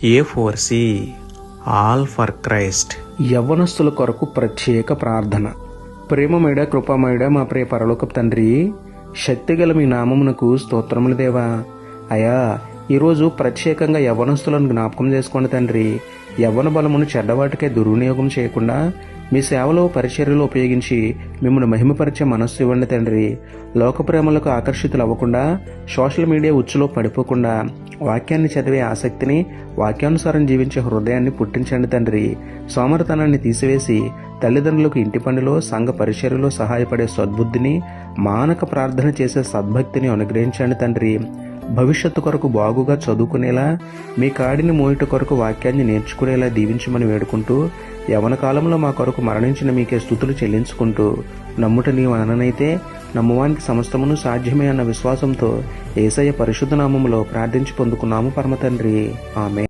A4C all for Christ. యవ్వనస్తుల కొరకు ప్రత్యేక ప్రార్థన. ప్రేమమేడ కృపామేడ మా ప్రియ పరలోకపు తండ్రి, శక్తిగల మీ నామమునకు స్తోత్రములు దేవా. అయా, ఈరోజు ప్రత్యేకంగా యవ్వనస్తులను జ్ఞాపకం చేసుకోండి తండ్రి. యవ్వన బలమును చెడ్డవాటికే దుర్వినియోగం చేయకుండా మీ సేవలో పరిచర్యలు ఉపయోగించి మిమ్మల్ని మహిమపరిచే మనస్సు ఇవ్వండి తండ్రి. లోక ప్రేమలకు ఆకర్షితులు అవ్వకుండా, సోషల్ మీడియా ఉచ్చులో పడిపోకుండా, వాక్యాన్ని చదివే ఆసక్తిని, వాక్యానుసారం జీవించే హృదయాన్ని పుట్టించండి తండ్రి. సోమరితనాన్ని తీసివేసి తల్లిదండ్రులకు ఇంటి పనిలో, సంఘ పరిచర్యలో సహాయపడే సద్బుద్ధిని, మానక ప్రార్థన చేసే సద్భక్తిని అనుగ్రహించండి తండ్రి. భవిష్యత్తు కొరకు బాగుగా చదువుకునేలా, మీ కాడిని మోయుట కొరకు వాక్యాన్ని నేర్చుకునేలా దీవించమని వేడుకుంటూ, యవన కాలంలో మా కొరకు మరణించిన మీకే స్తుతులు చెల్లించుకుంటూ, నమ్ముట నీవు అననైతే నమ్మువానికి సమస్తమును సాధ్యమే అన్న విశ్వాసంతో యేసయ్య పరిశుద్ధ నామములో ప్రార్థించి పొందుకున్నాము పరమ తండ్రి. ఆమేన్.